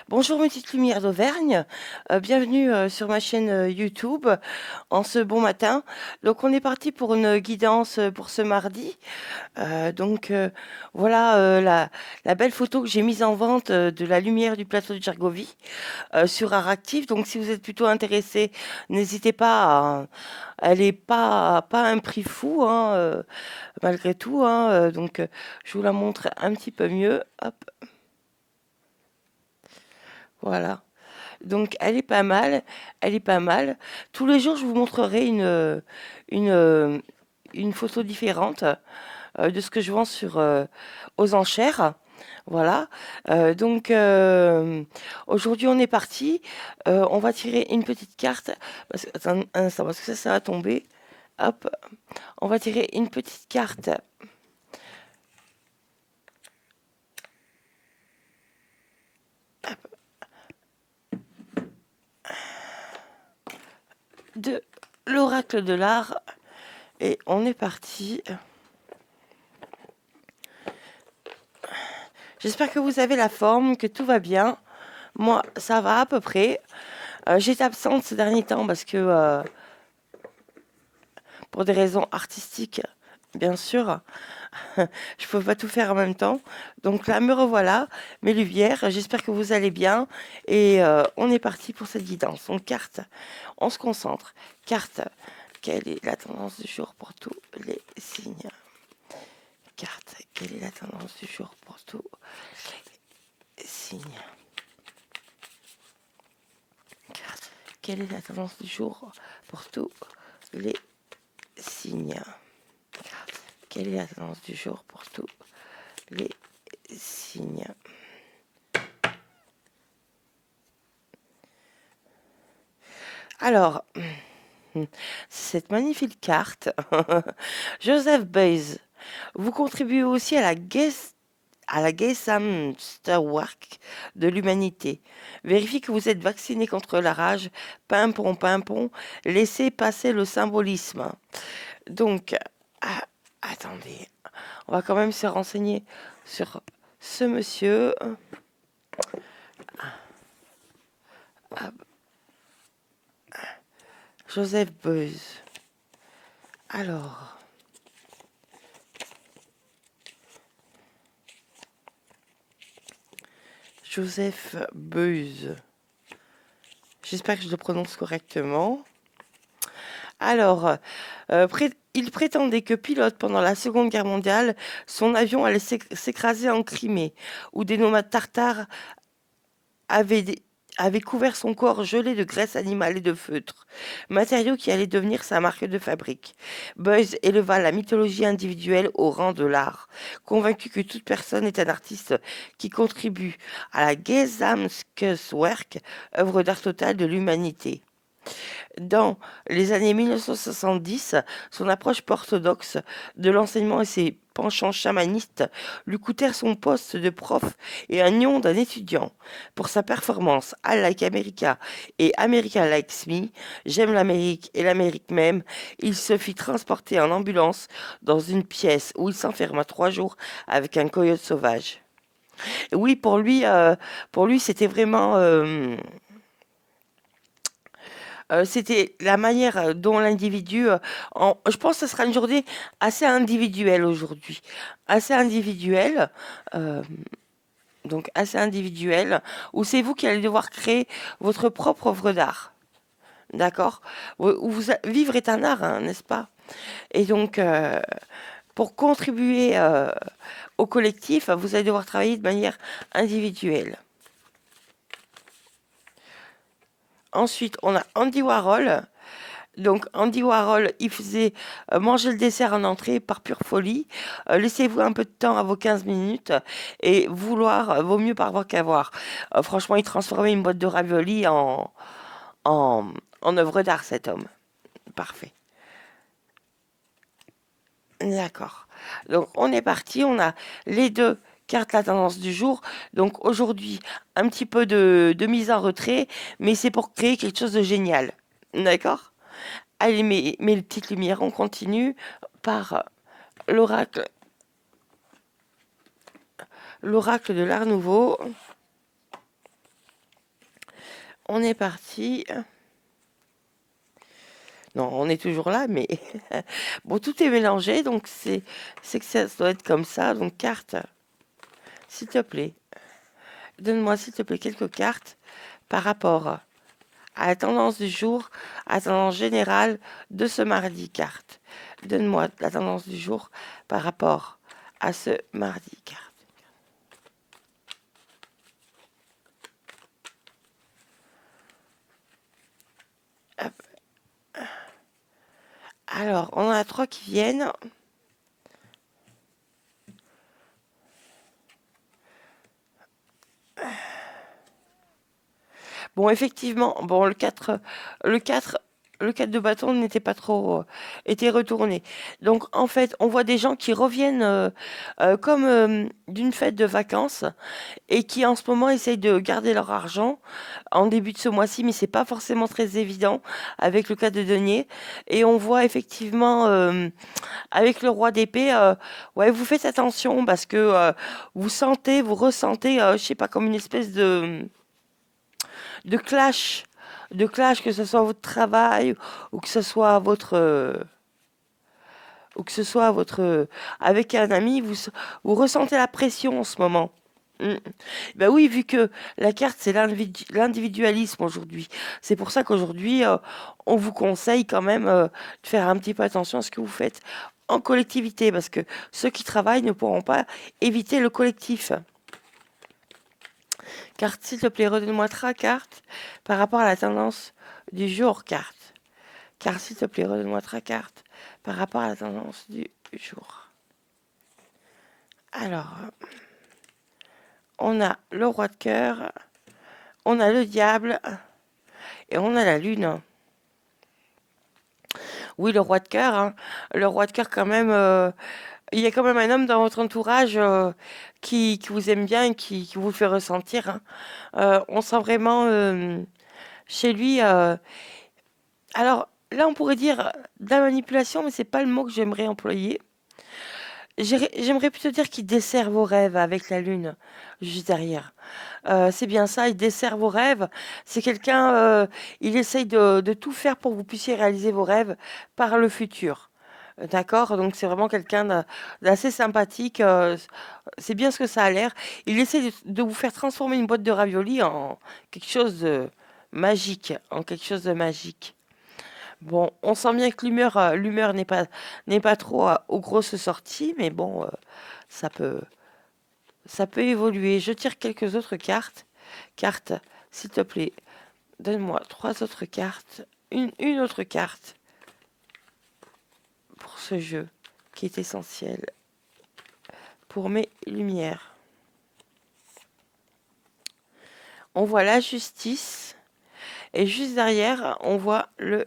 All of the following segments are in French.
Bonjour mes petites lumières d'Auvergne, bienvenue sur ma chaîne YouTube en ce bon matin. Donc on est parti pour une guidance pour ce mardi. Voilà la belle photo que j'ai mise en vente de la lumière du plateau de Gergovie sur Aractif. Donc si vous êtes plutôt intéressé, n'hésitez pas elle est pas un prix fou hein, malgré tout. Hein, je vous la montre un petit peu mieux. Hop, voilà. Donc elle est pas mal, elle est pas mal. Tous les jours, je vous montrerai une, euh, une photo différente de ce que je vends aux enchères. Voilà. Aujourd'hui, on est parti. On va tirer une petite carte. Attends un instant, parce que ça va tomber. Hop. On va tirer une petite carte de l'oracle de l'art. Et on est parti. J'espère que vous avez la forme, que tout va bien. Moi, ça va à peu près. J'étais absente ces derniers temps parce que, pour des raisons artistiques, bien sûr, je peux pas tout faire en même temps. Donc là, me revoilà, mes lumières. J'espère que vous allez bien. Et on est parti pour cette guidance. Donc, carte, on se concentre. Carte, quelle est la tendance du jour pour tous les signes? Carte, quelle est la tendance du jour pour tous les signes? Carte, quelle est la tendance du jour pour tous les signes? Quelle est la tendance du jour pour tous les signes? Alors, cette magnifique carte, Joseph Beuys, vous contribuez aussi à la Gesamtwerk de l'humanité. Vérifiez que vous êtes vacciné contre la rage. Pimpon, pimpon, laissez passer le symbolisme. Donc, ah, attendez, on va quand même se renseigner sur ce monsieur. Ah, Joseph Beuys. Alors, Joseph Beuys. J'espère que je le prononce correctement. Alors, il prétendait que pilote pendant la Seconde Guerre mondiale, son avion allait s'écraser en Crimée, où des nomades tartares avaient, avaient couvert son corps gelé de graisse animale et de feutre, matériau qui allait devenir sa marque de fabrique. Beuys éleva la mythologie individuelle au rang de l'art, convaincu que toute personne est un artiste qui contribue à la Gesamtkunstwerk, œuvre d'art totale de l'humanité. Dans les années 1970, son approche peu orthodoxe de l'enseignement et ses penchants chamanistes lui coûtèrent son poste de prof et un nion d'un étudiant. Pour sa performance I Like America et America Likes Me, J'aime l'Amérique et l'Amérique même, il se fit transporter en ambulance dans une pièce où il s'enferma 3 jours avec un coyote sauvage. Oui, pour lui, c'était vraiment c'était la manière dont l'individu, je pense que ce sera une journée assez individuelle aujourd'hui, assez individuelle, euh, donc assez individuelle, où c'est vous qui allez devoir créer votre propre œuvre d'art, d'accord? Vivre est un art, hein, n'est-ce pas? Et donc, pour contribuer au collectif, vous allez devoir travailler de manière individuelle. Ensuite, on a Andy Warhol. Donc Andy Warhol, il faisait manger le dessert en entrée par pure folie. Laissez-vous un peu de temps à vos 15 minutes et vouloir vaut mieux par voir qu'avoir. Franchement, il transformait une boîte de raviolis en, en œuvre d'art, cet homme. Parfait. D'accord. Donc on est parti, on a les deux cartes la tendance du jour. Donc aujourd'hui, un petit peu de mise en retrait, mais c'est pour créer quelque chose de génial. D'accord? Allez, mes petites lumières, on continue par l'oracle, l'oracle de l'Art Nouveau. On est parti. Non, on est toujours là, mais bon, tout est mélangé, donc c'est que ça doit être comme ça. Donc, carte, s'il te plaît. Donne-moi, s'il te plaît, quelques cartes par rapport à la tendance du jour, à la tendance générale de ce mardi. Carte. Donne-moi la tendance du jour par rapport à ce mardi. Carte. Hop. Alors, on en a 3 qui viennent. Bon, effectivement, bon, le 4, le 4 de bâton n'était pas trop, était retourné. Donc, en fait, on voit des gens qui reviennent comme d'une fête de vacances et qui, en ce moment, essayent de garder leur argent en début de ce mois-ci, mais c'est pas forcément très évident avec le 4 de denier. Et on voit effectivement, avec le roi d'épée, ouais, vous faites attention parce que vous sentez, vous ressentez, je sais pas, comme une espèce de clash, que ce soit votre travail ou que ce soit votre avec un ami, vous ressentez la pression en ce moment. Mm. Ben oui, vu que la carte c'est l'individualisme aujourd'hui. C'est pour ça qu'aujourd'hui on vous conseille quand même de faire un petit peu attention à ce que vous faites en collectivité parce que ceux qui travaillent ne pourront pas éviter le collectif. Carte, s'il te plaît, redonne-moi 3 cartes par rapport à la tendance du jour. Carte. Carte, s'il te plaît, redonne-moi 3 cartes par rapport à la tendance du jour. Alors, on a le roi de cœur, on a le diable et on a la lune. Oui, le roi de cœur, hein. Le roi de cœur quand même. Il y a quand même un homme dans votre entourage qui vous aime bien et qui vous fait ressentir, hein. On sent vraiment chez lui. Alors là, on pourrait dire de la manipulation, mais c'est pas le mot que j'aimerais employer. J'aimerais plutôt dire qu'il dessert vos rêves avec la lune juste derrière. C'est bien ça, il dessert vos rêves. C'est quelqu'un, il essaye de tout faire pour que vous puissiez réaliser vos rêves par le futur. D'accord? Donc c'est vraiment quelqu'un d'assez sympathique. C'est bien ce que ça a l'air. Il essaie de vous faire transformer une boîte de raviolis en quelque chose de magique. En quelque chose de magique. Bon, on sent bien que l'humeur n'est pas trop aux grosses sorties, mais bon, ça peut, ça peut évoluer. Je tire quelques autres cartes. Cartes, s'il te plaît, donne-moi 3 autres cartes. Une autre carte pour ce jeu qui est essentiel pour mes lumières. On voit la justice et juste derrière, on voit le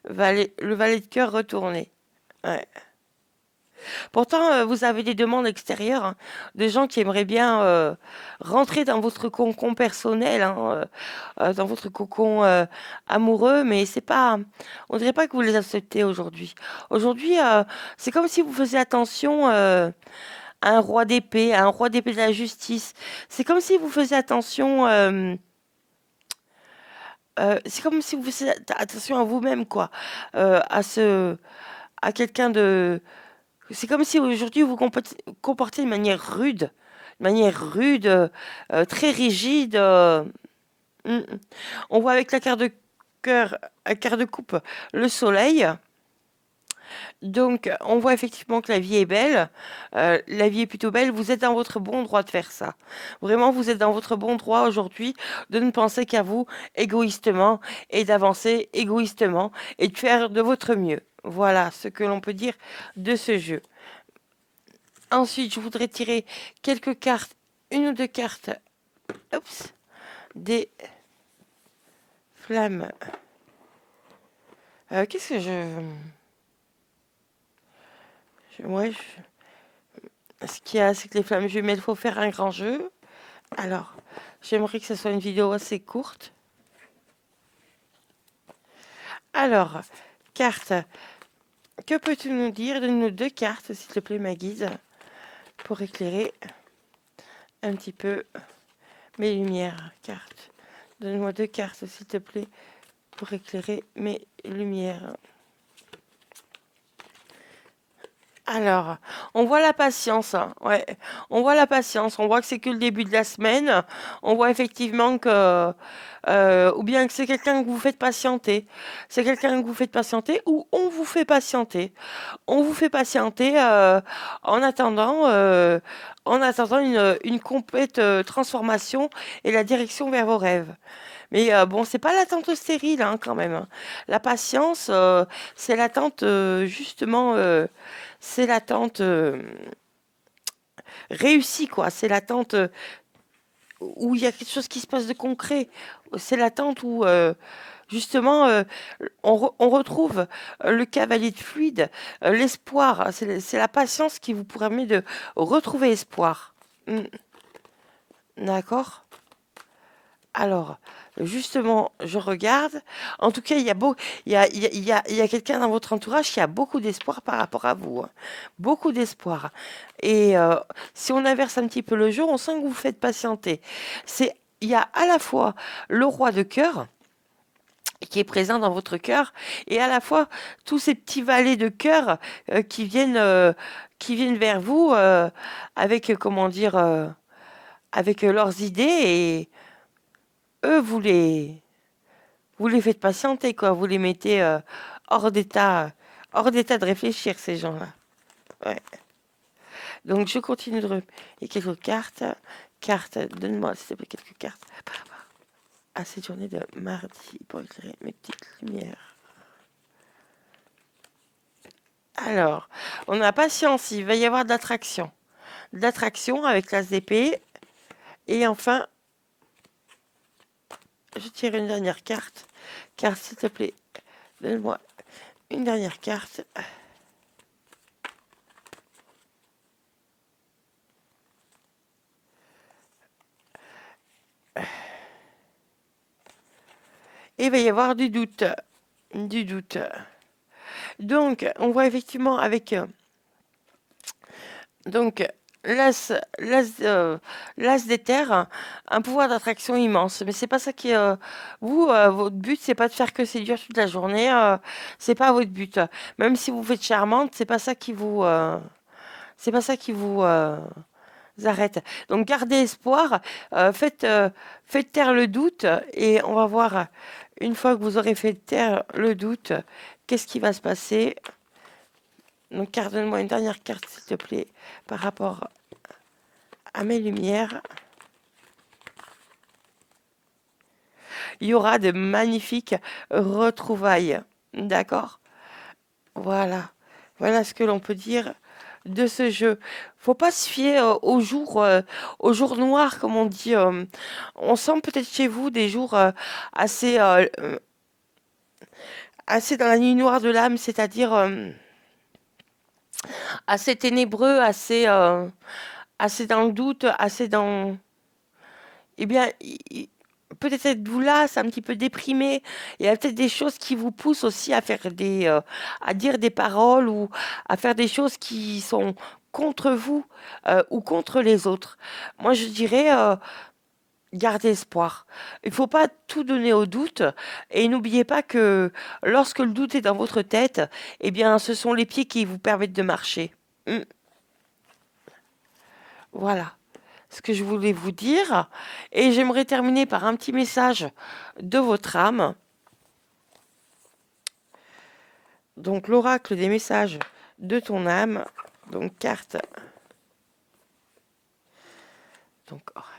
valet de cœur retourné. Ouais. Pourtant, vous avez des demandes extérieures, hein, de gens qui aimeraient bien rentrer dans votre cocon personnel, hein, dans votre cocon amoureux, mais c'est pas, on dirait pas que vous les acceptez aujourd'hui. Aujourd'hui, c'est comme si vous faisiez attention à un roi d'épée, à un roi d'épée de la justice. C'est comme si vous faisiez attention, c'est comme si vous faisiez attention à vous-même, quoi, à quelqu'un de c'est comme si aujourd'hui vous vous comportez de manière rude, très rigide. Mm, mm. On voit avec la carte de cœur, la carte de coupe, le soleil. Donc, on voit effectivement que la vie est belle. La vie est plutôt belle. Vous êtes dans votre bon droit de faire ça. Vraiment, vous êtes dans votre bon droit aujourd'hui de ne penser qu'à vous égoïstement et d'avancer égoïstement et de faire de votre mieux. Voilà ce que l'on peut dire de ce jeu. Ensuite, je voudrais tirer quelques cartes, une ou deux cartes, oups, des flammes. Qu'est-ce que ouais, ce qu'il y a, c'est que les flammes jumelles, il faut faire un grand jeu. Alors, j'aimerais que ce soit une vidéo assez courte. Alors, carte, que peux-tu nous dire? Donne-nous 2 cartes, s'il te plaît, ma guide, pour éclairer un petit peu mes lumières. Carte, Donne-moi 2 cartes, s'il te plaît, pour éclairer mes lumières. Alors, on voit la patience, hein, ouais. On voit la patience. On voit que c'est que le début de la semaine. On voit effectivement que, ou bien que c'est quelqu'un que vous faites patienter. C'est quelqu'un que vous faites patienter ou on vous fait patienter. On vous fait patienter en attendant, euh, en attendant une complète transformation et la direction vers vos rêves. Mais bon, c'est pas l'attente stérile hein, quand même, hein. La patience, c'est l'attente justement, c'est l'attente réussie quoi. C'est l'attente où il y a quelque chose qui se passe de concret. C'est l'attente où justement on retrouve le cavalier de fluide, l'espoir. C'est la patience qui vous permet de retrouver espoir. Mm. D'accord? Alors, justement, je regarde. En tout cas, il y a quelqu'un dans votre entourage qui a beaucoup d'espoir par rapport à vous, hein. Beaucoup d'espoir. Et si on inverse un petit peu le jeu, on sent que vous faites patienter. Il y a à la fois le roi de cœur qui est présent dans votre cœur et à la fois tous ces petits valets de cœur qui viennent vers vous avec, comment dire, avec leurs idées et eux, vous les faites patienter, quoi. Vous les mettez hors d'état de réfléchir, ces gens-là. Ouais. Donc, je continue de il y a quelques cartes. Cartes, donne-moi, s'il te plaît, quelques cartes par rapport à cette journée de mardi pour éclairer mes petites lumières. Alors, on a patience, il va y avoir de l'attraction. De l'attraction avec l'as d'épée. Et enfin, je tire une dernière carte. Car, s'il te plaît, donne-moi une dernière carte. Et il va y avoir du doute. Du doute. Donc, on voit effectivement avec donc l'as des terres, un pouvoir d'attraction immense. Mais c'est pas ça qui vous, votre but, c'est pas de faire que séduire toute la journée. C'est pas votre but. Même si vous faites charmante, c'est pas ça qui vous arrête. Donc gardez espoir, faites taire le doute et on va voir une fois que vous aurez fait taire le doute, qu'est-ce qui va se passer. Donc donne-moi une dernière carte s'il te plaît par rapport à mes lumières. Il y aura de magnifiques retrouvailles. D'accord? Voilà. Voilà ce que l'on peut dire de ce jeu. Faut pas se fier aux jours noirs, comme on dit. On sent peut-être chez vous des jours assez, assez dans la nuit noire de l'âme, c'est-à-dire assez ténébreux, assez dans le doute, assez dans... Eh bien, peut-être êtes-vous là, c'est un petit peu déprimé. Il y a peut-être des choses qui vous poussent aussi à faire à dire des paroles ou à faire des choses qui sont contre vous ou contre les autres. Moi, je dirais, gardez espoir. Il ne faut pas tout donner au doute et n'oubliez pas que lorsque le doute est dans votre tête, eh bien, ce sont les pieds qui vous permettent de marcher. Mm. Voilà ce que je voulais vous dire. Et j'aimerais terminer par un petit message de votre âme. Donc l'oracle des messages de ton âme. Donc carte. Donc oracle.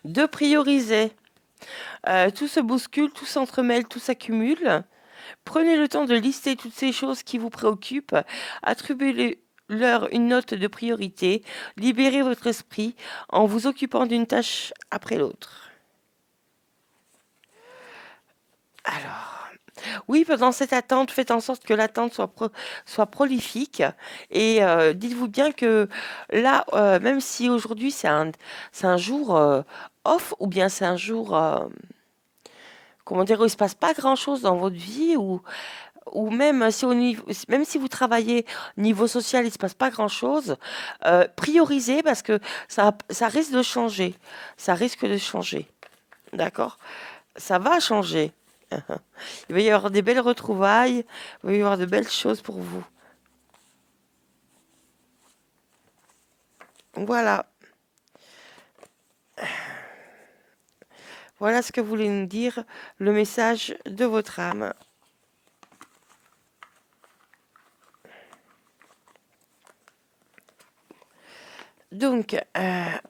De prioriser. Tout se bouscule, tout s'entremêle, tout s'accumule. Prenez le temps de lister toutes ces choses qui vous préoccupent. Attribuez-leur une note de priorité. Libérez votre esprit en vous occupant d'une tâche après l'autre. Alors. Oui, pendant cette attente, faites en sorte que l'attente soit prolifique. Et dites-vous bien que là, même si aujourd'hui c'est un jour off, ou bien c'est un jour, comment dire, où il se passe pas grand-chose dans votre vie, ou même si, même si vous travaillez au niveau social, il se passe pas grand-chose, priorisez parce que ça risque de changer. Ça risque de changer. D'accord? Ça va changer. Il va y avoir des belles retrouvailles, il va y avoir de belles choses pour vous. Voilà, voilà ce que voulait nous dire le message de votre âme. Donc,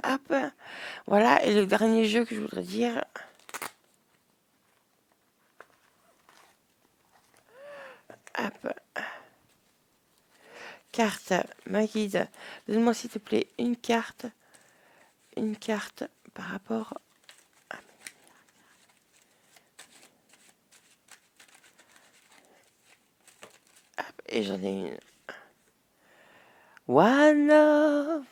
hop, voilà, et le dernier jeu que je voudrais dire, hop, carte, ma guide, donne-moi s'il te plaît une carte par rapport et j'en ai une. One love,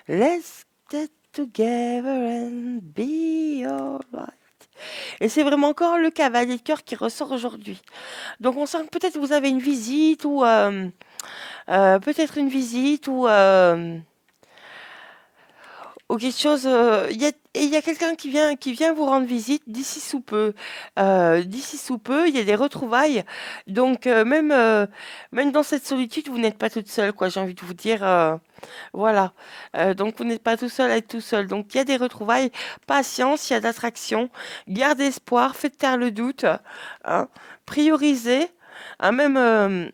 let's get together and be alright. Et c'est vraiment encore le cavalier de cœur qui ressort aujourd'hui. Donc on sent que peut-être vous avez une visite ou peut-être une visite ou quelque chose. Il y a quelqu'un qui vient vous rendre visite d'ici sous peu. D'ici sous peu, il y a des retrouvailles. Donc même dans cette solitude, vous n'êtes pas toute seule, quoi. J'ai envie de vous dire, voilà. Donc vous n'êtes pas tout seul à être tout seul. Donc il y a des retrouvailles. Patience, il y a d'attraction. Gardez espoir, faites taire le doute. Hein. Priorisez. Hein, même,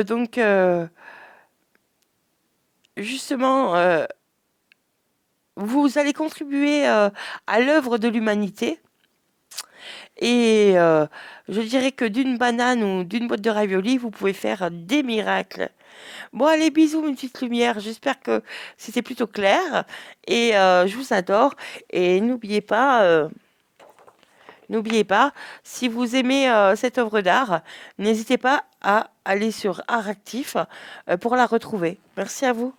donc justement. Vous allez contribuer à l'œuvre de l'humanité et je dirais que d'une banane ou d'une boîte de raviolis, vous pouvez faire des miracles. Bon, allez, bisous, une petite lumière. J'espère que c'était plutôt clair et je vous adore. Et n'oubliez pas, si vous aimez cette œuvre d'art, n'hésitez pas à aller sur Art Actif pour la retrouver. Merci à vous.